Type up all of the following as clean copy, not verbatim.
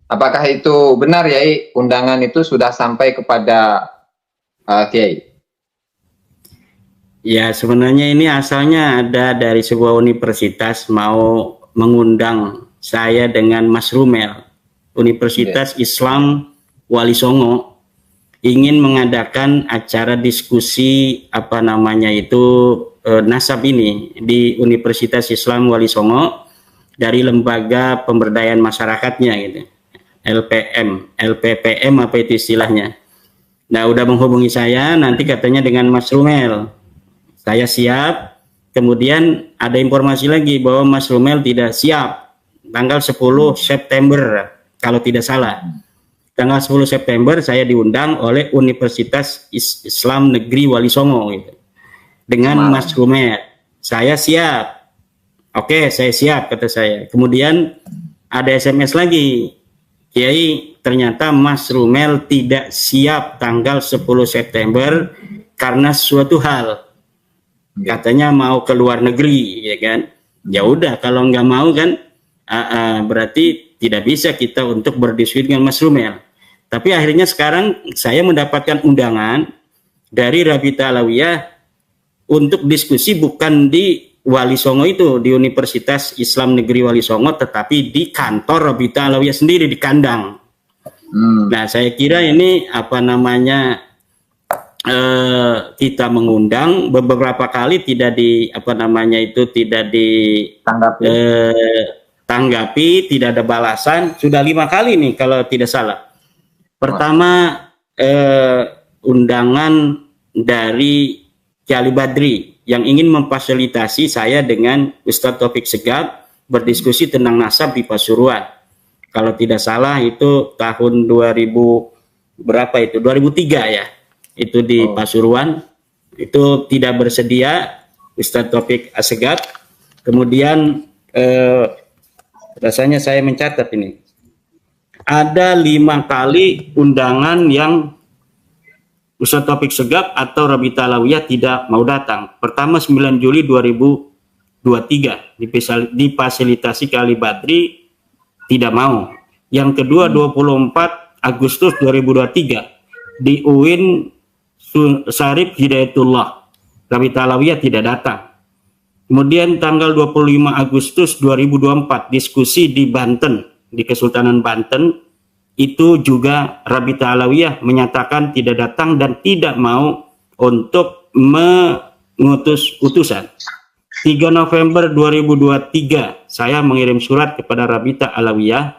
Apakah itu benar, Yai? Undangan itu sudah sampai kepada Kiai? Ya, sebenarnya ini asalnya ada dari sebuah universitas mau mengundang saya dengan Mas Rumel, Universitas Islam Wali Songo, ingin mengadakan acara diskusi nasab ini di Universitas Islam Wali Songo dari lembaga pemberdayaan masyarakatnya gitu. LPPM apa itu istilahnya. Nah, udah menghubungi saya, nanti katanya dengan Mas Rumel. Saya siap, kemudian ada informasi lagi bahwa Mas Rumel tidak siap, tanggal 10 September, kalau tidak salah. Tanggal 10 September saya diundang oleh Universitas Islam Negeri Wali Songo, gitu. Dengan Mas Rumel. Saya siap. Oke, saya siap, kata saya. Kemudian ada SMS lagi. Kiai, ternyata Mas Rumel tidak siap tanggal 10 September karena suatu hal. Katanya mau ke luar negeri, ya kan? Ya udah, kalau nggak mau kan, berarti tidak bisa kita untuk berdiskusi dengan Mas Rumel. Tapi akhirnya sekarang saya mendapatkan undangan dari Rabita Alawiyah untuk diskusi bukan di Wali Songo itu, di Universitas Islam Negeri Wali Songo, tetapi di kantor Rabita Alawiyah sendiri di kandang. Nah, saya kira ini kita mengundang beberapa kali tidak ditanggapi, tidak ada balasan. Sudah 5 kali nih kalau tidak salah. Pertama undangan dari Kiai Badri yang ingin memfasilitasi saya dengan Ustadz Taufik Segaf berdiskusi tentang nasab di Pasuruan. Kalau tidak salah itu tahun 2003 ya. Itu di Pasuruan, itu tidak bersedia Ustadz Taufik Assegaf. Kemudian rasanya saya mencatat ini ada 5 kali undangan yang Ustadz Taufik Segaf atau Rabita Alawiyah tidak mau datang. Pertama 9 Juli 2023 difasilitasi Kiai Badri tidak mau. Yang kedua 24 Agustus 2023 di UIN Syarif Hidayatullah, Rabita Alawiyah tidak datang. Kemudian tanggal 25 Agustus 2024 diskusi di Banten, di Kesultanan Banten, itu juga Rabita Alawiyah menyatakan tidak datang dan tidak mau untuk mengutus utusan. 3 November 2023 saya mengirim surat kepada Rabita Alawiyah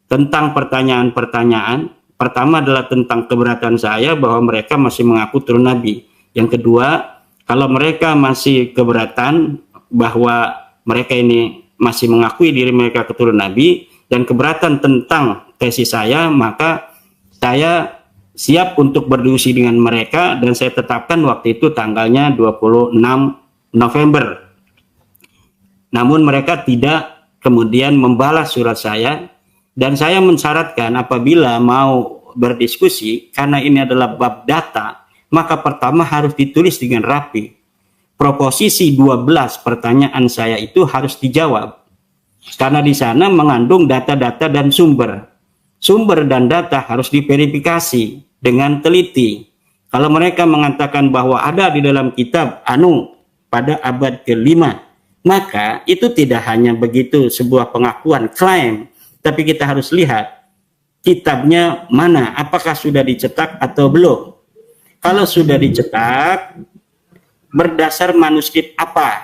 tentang pertanyaan-pertanyaan. Pertama adalah tentang keberatan saya bahwa mereka masih mengaku turun Nabi. Yang kedua, kalau mereka masih keberatan bahwa mereka ini masih mengakui diri mereka keturunan Nabi dan keberatan tentang tesis saya, maka saya siap untuk berdiskusi dengan mereka dan saya tetapkan waktu itu tanggalnya 26 November. Namun mereka tidak kemudian membalas surat saya. Dan saya mensyaratkan apabila mau berdiskusi, karena ini adalah bab data, maka pertama harus ditulis dengan rapi. Proposisi 12 pertanyaan saya itu harus dijawab. Karena di sana mengandung data-data dan sumber. Sumber dan data harus diverifikasi dengan teliti. Kalau mereka mengatakan bahwa ada di dalam kitab pada abad ke-5, maka itu tidak hanya begitu sebuah pengakuan, klaim, tapi kita harus lihat kitabnya mana, apakah sudah dicetak atau belum. Kalau sudah dicetak, berdasar manuskrip apa,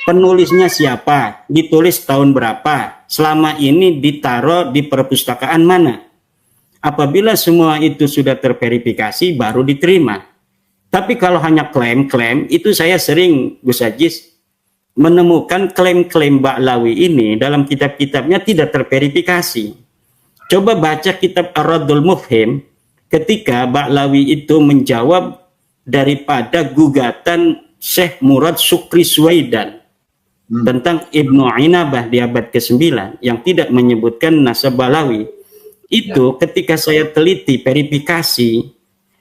penulisnya siapa, ditulis tahun berapa, selama ini ditaruh di perpustakaan mana. Apabila semua itu sudah terverifikasi, baru diterima. Tapi kalau hanya klaim-klaim, itu saya sering, Gus Ajis, menemukan klaim-klaim Ba'lawi ini dalam kitab-kitabnya tidak terverifikasi. Coba baca kitab Ar-Raddul Mufhim ketika Ba'lawi itu menjawab daripada gugatan Syekh Murad Sukri Suwaidan tentang Ibnu Inabah di abad ke-9 yang tidak menyebutkan nasab Ba'lawi. Itu ketika saya teliti verifikasi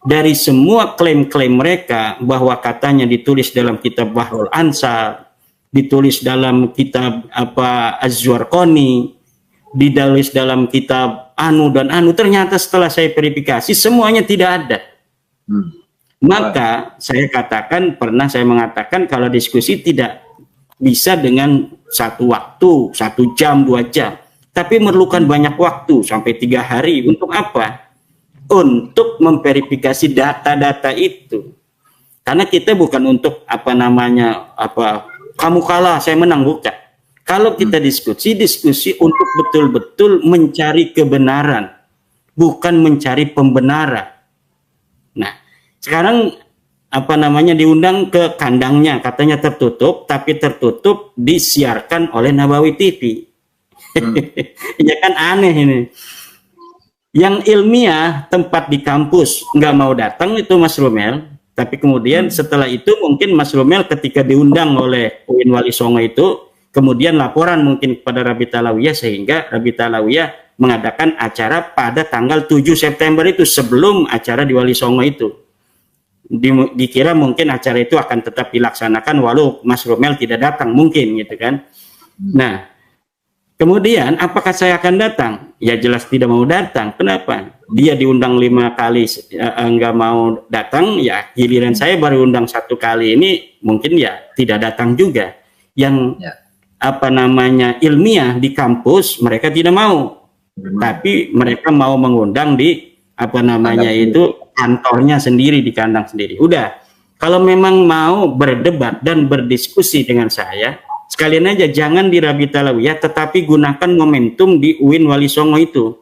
dari semua klaim-klaim mereka bahwa katanya ditulis dalam kitab Bahrul Ansar, ditulis dalam kitab Az-Zurqani, ditulis dalam kitab anu dan anu, ternyata setelah saya verifikasi semuanya tidak ada. Maka saya mengatakan kalau diskusi tidak bisa dengan satu waktu, 1 jam, 2 jam, tapi memerlukan banyak waktu sampai 3 hari. Untuk apa? Untuk memverifikasi data-data itu. Karena kita bukan untuk kamu kalah, saya menang, bukan. Kalau kita diskusi untuk betul-betul mencari kebenaran, bukan mencari pembenaran. Nah, sekarang diundang ke kandangnya, katanya tertutup, tapi tertutup disiarkan oleh Nabawi TV. Ya kan, aneh ini. Yang ilmiah, tempat di kampus nggak mau datang itu Mas Romel, tapi kemudian setelah itu mungkin Mas Romel ketika diundang oleh UIN Wali Songo itu, kemudian laporan mungkin kepada Rabita Alawiyah, sehingga Rabita Alawiyah mengadakan acara pada tanggal 7 September itu, sebelum acara di Wali Songo itu. Dikira mungkin acara itu akan tetap dilaksanakan walau Mas Romel tidak datang, mungkin gitu kan. Nah, kemudian apakah saya akan datang? Ya jelas tidak mau datang. Kenapa? Dia diundang 5 kali enggak mau datang, ya giliran saya baru undang 1 kali ini mungkin ya tidak datang juga. Yang ilmiah di kampus mereka tidak mau, tapi mereka mau mengundang di kantornya sendiri, di kandang sendiri. Udah, kalau memang mau berdebat dan berdiskusi dengan saya, sekalian aja jangan di Rabita Alawiyah, tetapi gunakan momentum di UIN Wali Songo itu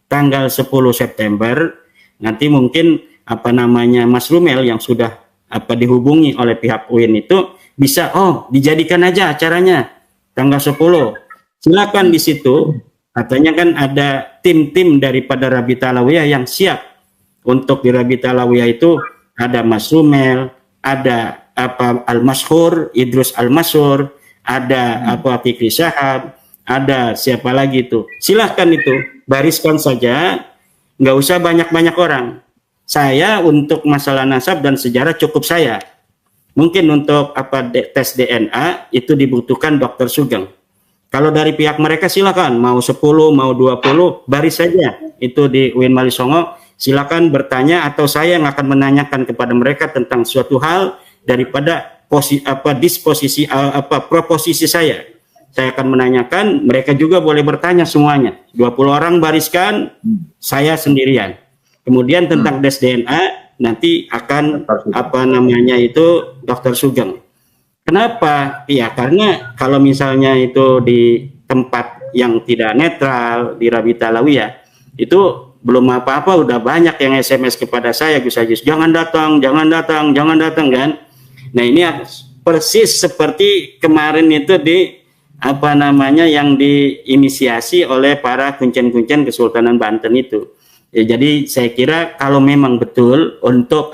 tanggal 10 September. Nanti mungkin Mas Romel yang sudah dihubungi oleh pihak UIN itu bisa dijadikan aja acaranya tanggal 10. Silakan di situ. Katanya kan ada tim-tim daripada Rabita Alawiyah yang siap untuk di Rabita Alawiyah itu. Ada Mas Romel, ada Al-Mashhur, Idrus Al-Mashhur, ada Fikri Syahab, ada siapa lagi itu. Silahkan itu, bariskan saja, nggak usah banyak-banyak orang. Saya untuk masalah nasab dan sejarah cukup saya. Mungkin untuk tes DNA itu dibutuhkan Dokter Sugeng. Kalau dari pihak mereka silakan, mau 10, mau 20, baris saja itu di UIN Wali Songo. Silakan bertanya, atau saya yang akan menanyakan kepada mereka tentang suatu hal daripada proposisi saya. Saya akan menanyakan, mereka juga boleh bertanya semuanya. 20 orang bariskan, saya sendirian. Kemudian tentang tes DNA nanti akan Dokter Sugeng. Kenapa? Ya karena kalau misalnya itu di tempat yang tidak netral di Rabita Alawiyah, itu belum apa-apa udah banyak yang SMS kepada saya, Gus Ajis, jangan datang kan. Nah, ini persis seperti kemarin itu yang diinisiasi oleh para kuncen-kuncen Kesultanan Banten itu. Ya, jadi saya kira kalau memang betul untuk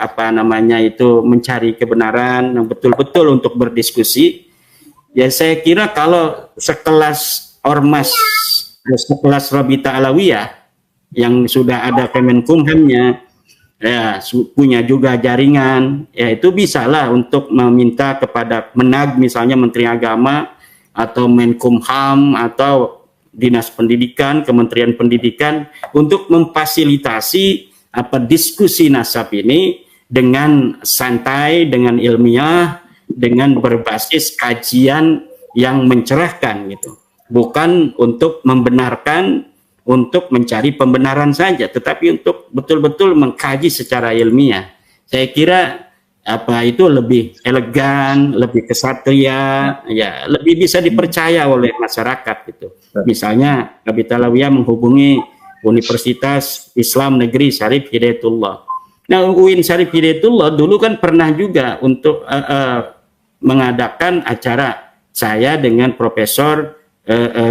mencari kebenaran yang betul-betul untuk berdiskusi, ya saya kira kalau sekelas ormas, sekelas Rabita Alawiyah yang sudah ada Kemenkumhamnya, ya punya juga jaringan, ya itu bisalah untuk meminta kepada Menag, misalnya Menteri Agama atau Menkumham atau Dinas Pendidikan, Kementerian Pendidikan, untuk memfasilitasi diskusi nasab ini dengan santai, dengan ilmiah, dengan berbasis kajian yang mencerahkan gitu. Bukan untuk membenarkan, untuk mencari pembenaran saja, tetapi untuk betul-betul mengkaji secara ilmiah. Saya kira itu lebih elegan, lebih kesatria, ya lebih bisa dipercaya oleh masyarakat gitu. Misalnya Rabita Alawiyah menghubungi Universitas Islam Negeri Syarif Hidayatullah. Nah, UIN Syarif Hidayatullah dulu kan pernah juga untuk mengadakan acara saya dengan Profesor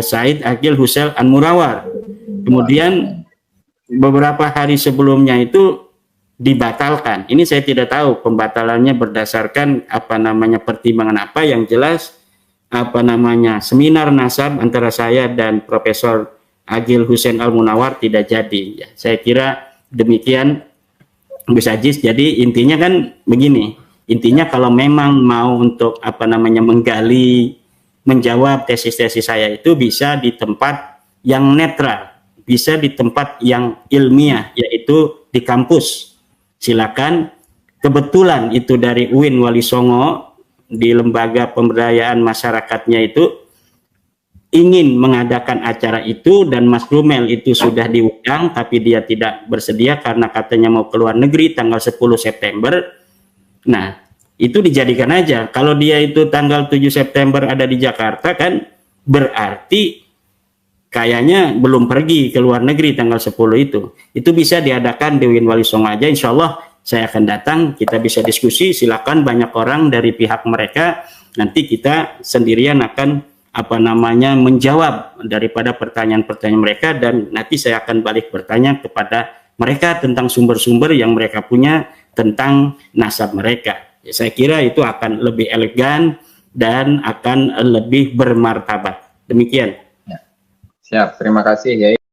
Said Akil Hussein An-Murawar. Kemudian beberapa hari sebelumnya itu dibatalkan. Ini saya tidak tahu pembatalannya berdasarkan pertimbangan apa. Yang jelas seminar nasab antara saya dan Profesor Agil Hussein Al-Munawar tidak jadi. Ya, saya kira demikian, Gus Ajis. Jadi intinya kan begini. Intinya kalau memang mau untuk menggali, menjawab tesis-tesis saya itu bisa di tempat yang netral, bisa di tempat yang ilmiah, yaitu di kampus. Silakan. Kebetulan itu dari UIN Wali Songo, di lembaga pemberdayaan masyarakatnya itu ingin mengadakan acara itu, dan Mas Rumel itu sudah diundang tapi dia tidak bersedia karena katanya mau ke luar negeri tanggal 10 September. Nah, itu dijadikan aja. Kalau dia itu tanggal 7 September ada di Jakarta, kan berarti kayaknya belum pergi ke luar negeri tanggal 10 itu. Itu bisa diadakan di UIN Wali Songo aja, insya Allah saya akan datang, kita bisa diskusi, silakan banyak orang dari pihak mereka, nanti kita sendirian akan menjawab daripada pertanyaan-pertanyaan mereka, dan nanti saya akan balik bertanya kepada mereka tentang sumber-sumber yang mereka punya tentang nasab mereka. Ya, saya kira itu akan lebih elegan dan akan lebih bermartabat. Demikian. Siap, terima kasih Yai.